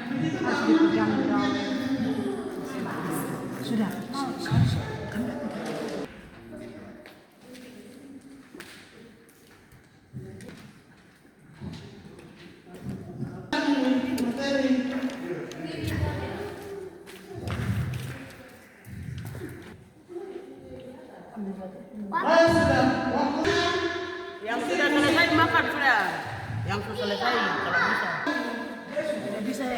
Harus dipegang dong. Sudah. Yang sudah selesai makan sudah. Yang sudah selesai kalau bisa. Tidak bisa ya.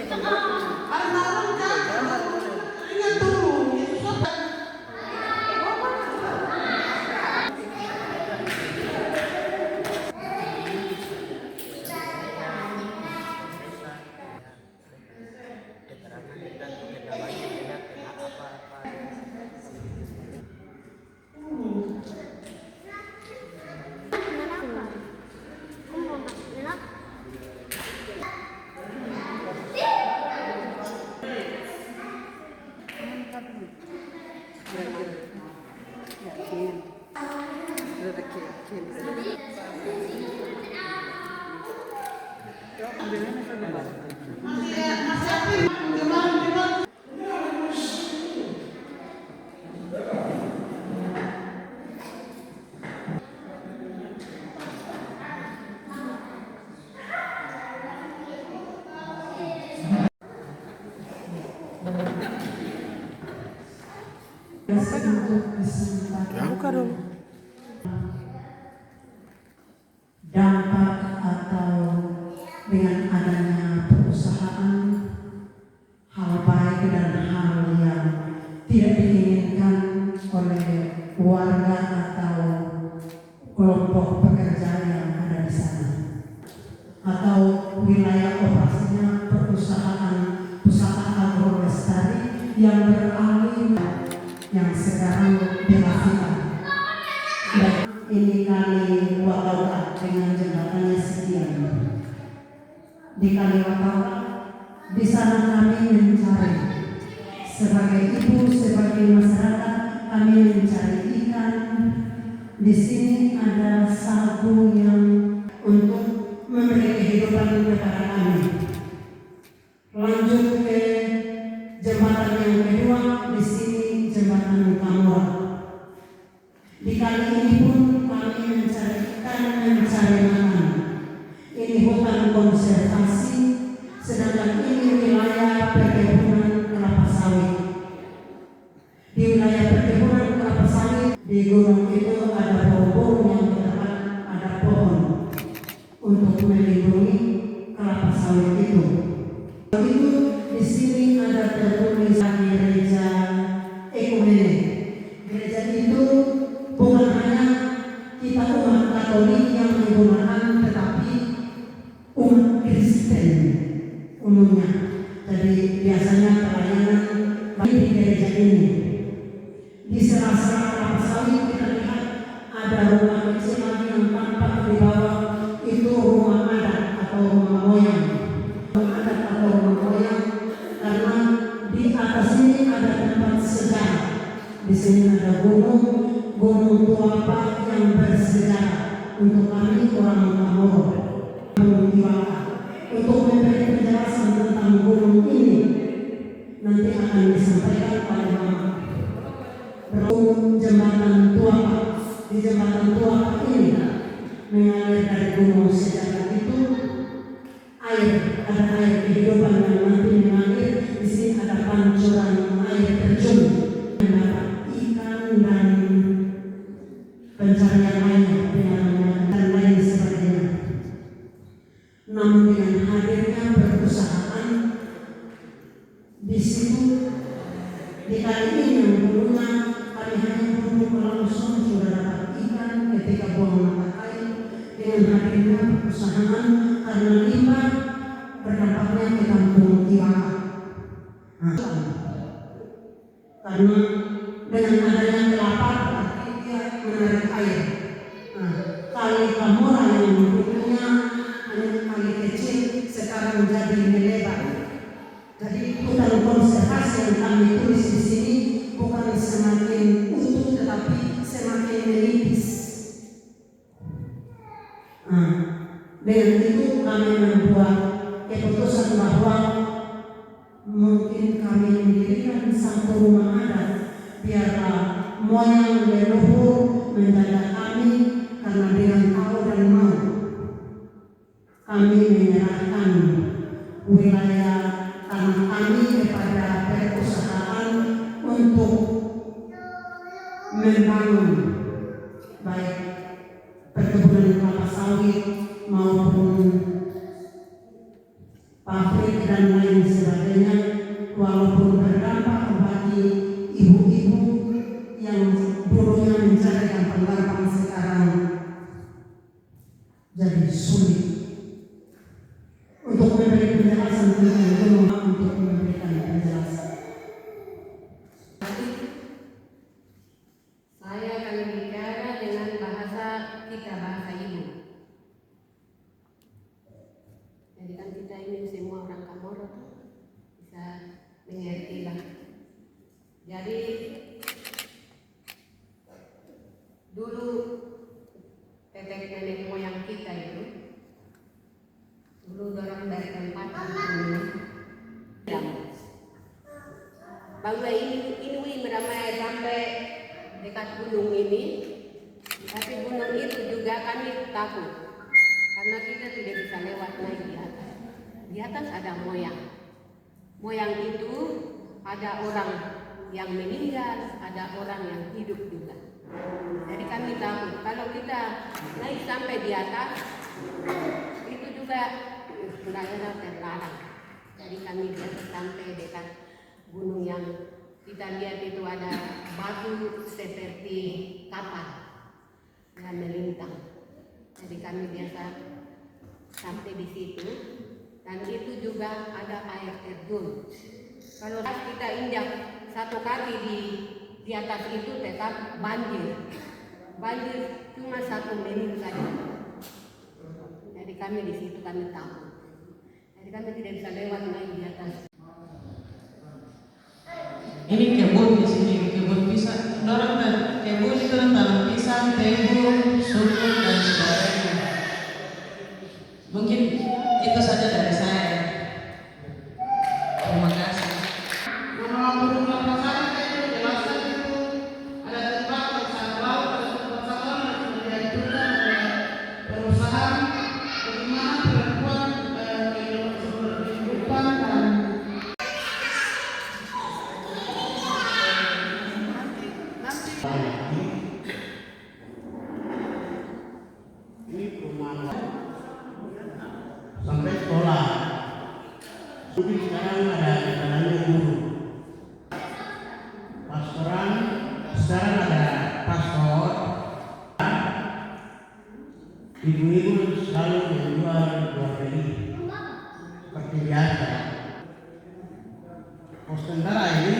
Buka dong. Dampak atau dengan adanya perusahaan hal baik dan hal yang tidak diinginkan oleh warga atau kelompok pekerja yang ada di sana atau wilayah operasinya perusahaan pusaka agrolestari yang beralih yang sekarang dilakukan. Dan ini kali Wakawa dengan jembatannya sekian. Di kali Wakawa, di sana kami mencari sebagai ibu, sebagai masyarakat kami mencari ikan. Di sini ada sagu yang untuk memberi kehidupan kepada kami. Lanjut ke jembatan yang kedua, di sini jembatan Kamura. Di kali ini pun kami mencari ikan, mencari makan. Ini hutan konservasi, sedangkan ini wilayah perkebunan kelapa sawit. Di wilayah perkebunan kelapa sawit, di gunung itu ada pohon yang terdapat ada pohon untuk melindungi kelapa sawit itu. Itu di sini ada tertulis gereja ekumenik. Gereja itu bukan hanya kita umat Katolik yang menggunakan, tetapi umat Kristen umumnya. Jadi biasanya pelayanan di gereja ini. Di sela-sela kelapa sawit kita lihat ada rumah kecil lagi yang tampak di bawah, itu rumah adat atau rumah moyang. Rumah adat atau rumah moyang karena di atas ini ada tempat sejarah. Di sini ada gunung Tuapa yang bersejarah untuk kami orang Kamoro. Untuk memberi penjelasan tentang gunung ini nanti akan disampaikan oleh Mama. Jembatan Tuapa, di jembatan Tuapa ini mengalir dari gunung sejarah itu ada air kehidupan yang nanti mengalir. Di sini ada pancuran air terjun, mendapat ikan dan pencarian lainnya dan lain sebagainya. Namun dengan hadirnya perusahaan di situ, di kali ini yang dulunya kami hanya duduk langsung sudah dapat ikan ketika buang mata air. Dengan hadirnya perusahaan karena limbah berdampaknya ke kampung Tiwaka. Karena dengan adanya kelapa berarti dia menarik air. Kali Kamura yang dulunya hanya kali kecil sekarang menjadi melebar. Jadi hutan konservasi yang kami tulis di sini bukan semakin utuh tetapi semakin menipis. Dengan itu kami membuat keputusan bahwa satu rumah adat. Biarlah moyang leluhur menjaga kami, karena dengan tahu dan mau kami menyerahkan wilayah tanah kami kepada perusahaan untuk membangun baik perkebunan kelapa sawit maupun pabrik dan lain sebagainya, walaupun berdampak bagi ibu-ibu yang dulunya mencari gampang sekarang jadi sulit. Untuk memberi penjelasan untuk memberikan penjelasan. Saya akan bicara dengan bahasa kita, bahasa ibu. Jadi kan kita ini semua orang Kamoro bisa mengerti lah. Jadi dulu tetek nenek moyang kita itu dulu dorang dari tempat ini. Bangga ini meramai sampai dekat gunung ini, tapi gunung itu juga kami takut karena kita tidak bisa lewat naik di atas. Di atas ada moyang. Moyang itu ada orang yang meninggal, ada orang yang hidup juga. Jadi kami takut kalau kita naik sampai di atas itu juga daerah terlarang. Jadi kami biasa sampai dekat gunung yang kita lihat itu ada batu seperti kapal yang melintang. Jadi kami biasa sampai di situ, dan itu juga ada air terjun. Kalau kita injak satu kaki di atas itu tetap banjir. Banjir cuma 1 menit saja. Jadi kami di situ kami takut. Jadi kami tidak bisa lewat naik di atas. Ini kebun di sini, kebun pisang. Dorong kan kebun itu tanam pisang, tebu, sukun dan sebagainya. Mungkin itu saja dari saya. Terima kasih. Ini perumahan sampai sekolah. Mungkin sekarang ada jalannya guru. Pastoran sekarang ada pastor. Ibu-ibu selalu menjual jual beli seperti biasa. Pos tentara ini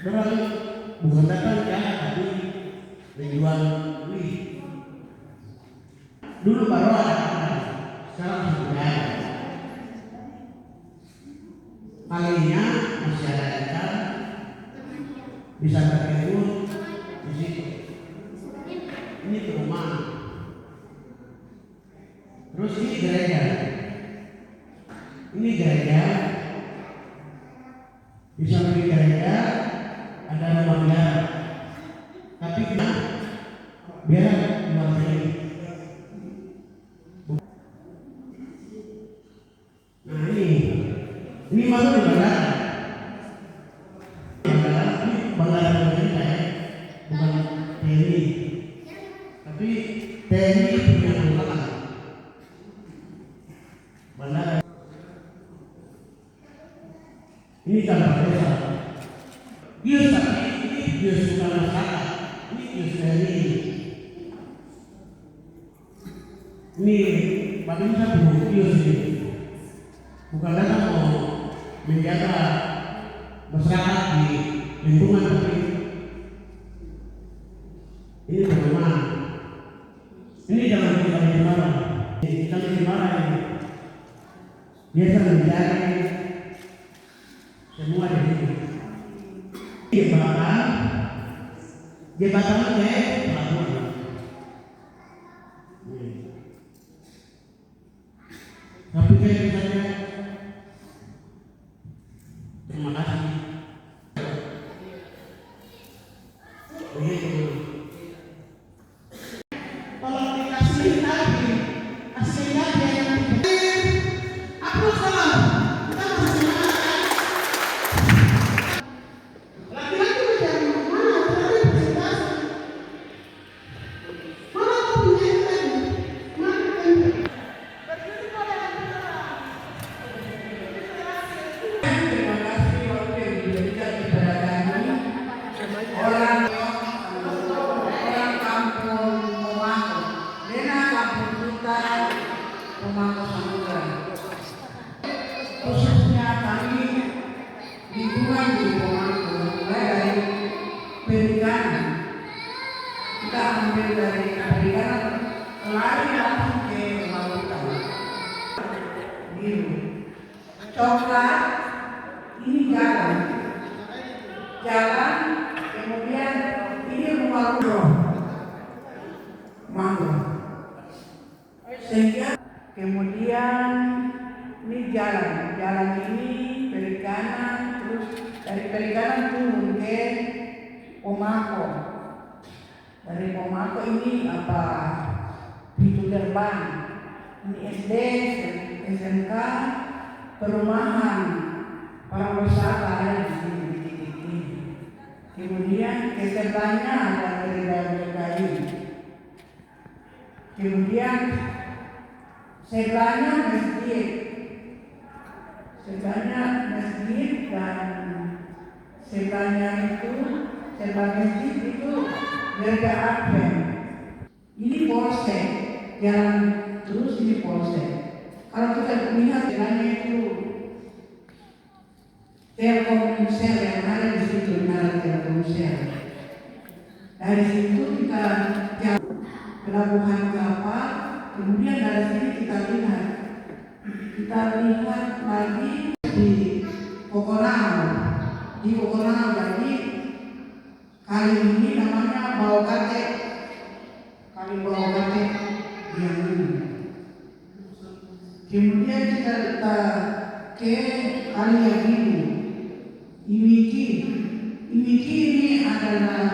orang bukan datang jalan tapi menjual beli. Dulu baru ada, sekarang sudah ada. Kalinya masih ada ikan, bisa berkebun di situ. Ini perumahan. Terus ini gereja. Ini gereja. Di samping gereja ada rumah biara. Tapi kita biara rumah biara. Nah ini malu di bandara. Ini bandara pemerintah ya, bukan TNI. Tapi TNI punya angkatan. Bandara. Ini kantor desa. Bios tapi ini bios bukan masyarakat. Ini bios TNI. Ini Bapak bisa buku bios ini. Bukan datang mau menjaga masyarakat di lingkungan, tapi ini bagaimana? Ini jangan kita marah. Kita marah ini. Biasa menjadi semua di sini. Jembatan ke pelabuhan. Tapi saya misalnya terima kasih lingkungan di Pomako, mulai dari perikanan. Kita ambil dari perikanan, lari langsung ke lautan. Biru, coklat, ini jalan, kemudian ini rumah mangrove. Sehingga kemudian ini jalan ini perikanan, terus dari perikanan turun ke Pomako. Dari Pomako ini apa? Pintu gerbang. Ini SD, SMK, perumahan para wisata ada di sini di titik ini. Kemudian ke sebelahnya ada gereja-gereja. Kemudian sebelahnya masjid. Dan sebelahnya itu sebelah masjid itu gereja Advent. Ini polsek, jalan terus ini polsek. Kalau kita lihat jalannya itu Telkomsel yang ada di situ, Menara Telkomsel. Dari situ kita jalan pelabuhan kapal, kemudian dari sini kita lihat lagi di Pokonau. Di Pokonau jadi kali ini namanya Baokate. Kali Baokate yang ini. Kemudian kita ke kali yang ini. Imiki ini adalah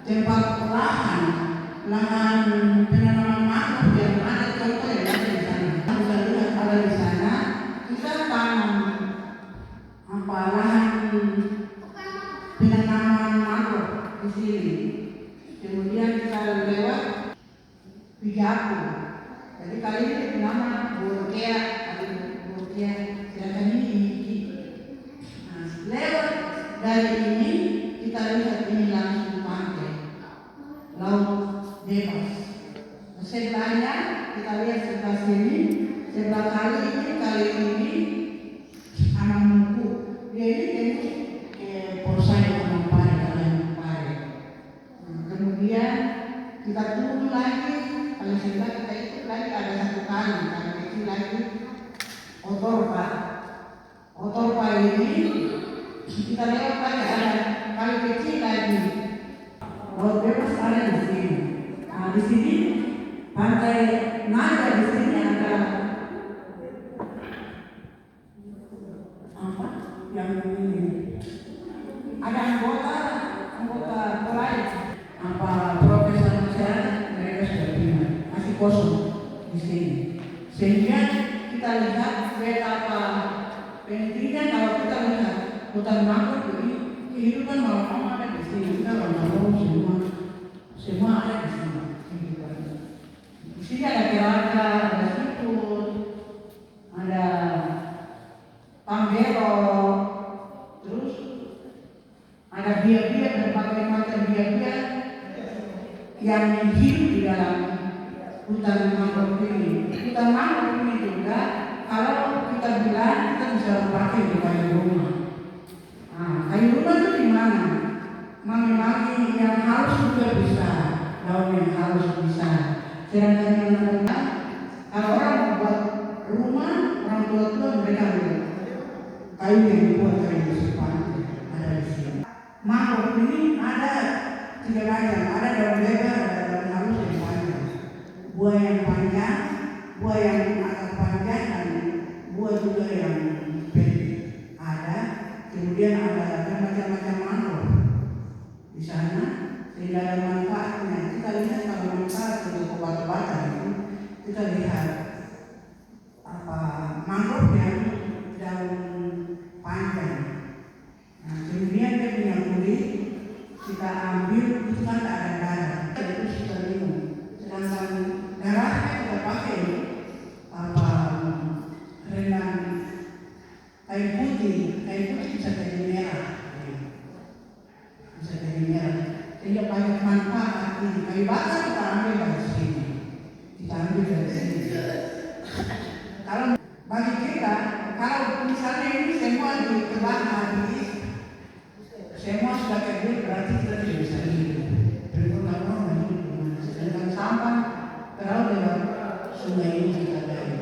tempat lahan penanaman mangrove yang ada contoh yang ada di sana. Kita lihat ada di sana. Kita tanam lahan penanaman mangrove di sini. Kemudian kita lewat Pijaku. Jadi kali ini nama Burkea, sedangkan ini Imiki. Lewat dari ini kita lihat ini langsung pantai, laut bebas. Sebelahnya kita lihat sebelah sini, sebelah kali ini Anamungku. Dia ini tembus ke Porsai Manokwari. Kemudian kita tunggu lagi, kalau sebelah kita ikut lagi ada satu kali kecil lagi Otorpa ini kita lewat lagi ada kali kecil lagi. Laut bebas ada di sini. Nah, di sini pantai Naga di sini ada apa? Yang ini ada anggota pelayan apa profesor mereka sudah pindah masih kosong di sini. Sehingga kita lihat betapa pentingnya kalau kita lihat hutan mangrove ini kehidupan malam ada di sini. Kita orang semua ada di sini. Di sini ada kerangka, ada siput, ada tambero, terus ada biak-biak, berbagai macam biak-biak yang hidup di dalam hutan mangrove ini. Hutan mangrove ini juga kalau kita bilang kita bisa pakai di kayu rumah. Kayu rumah itu di mana? Mami-mami yang halus juga bisa, daun yang halus bisa. Sedangkan yang rendah, kalau orang membuat rumah, orang tua mereka bilang kayu yang dibuat dari pantai ada di sini. Mangrove ini ada 3 macam, ada daun lebar, ada daun halus yang panjang. Buah yang panjang, buah yang agak panjang, dan buah juga yang pendek ada. Kemudian ada macam-macam mangrove di sana, sehingga ada manfaatnya. Kita lihat kalau manfaat untuk obat-obatan itu, kita lihat apa mangrove yang daun panjang. Nah, kemudian dia punya kulit, kita ambil itu kan tak ada darah, itu kita minum. Sedangkan darahnya kita pakai apa rendang kayu putih bisa jadi merah, sehingga banyak manfaat. Kayu bakar kita ambil dari sini, Kalau bagi kita, kalau misalnya ini semua diterbang habis, pakai duit berarti kita tidak bisa hidup. Berikut kamu hidup gimana? Sedangkan sampah terlalu lewat sungai ini kita dari.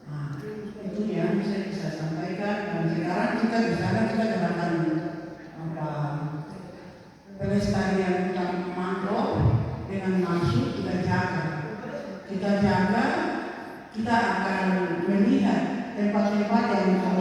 Nah, itu yang bisa sampaikan. Dan sekarang kita di sana kita gerakan pelestarian hutan mangrove dengan maksud kita jaga. Kita akan melihat tempat-tempat yang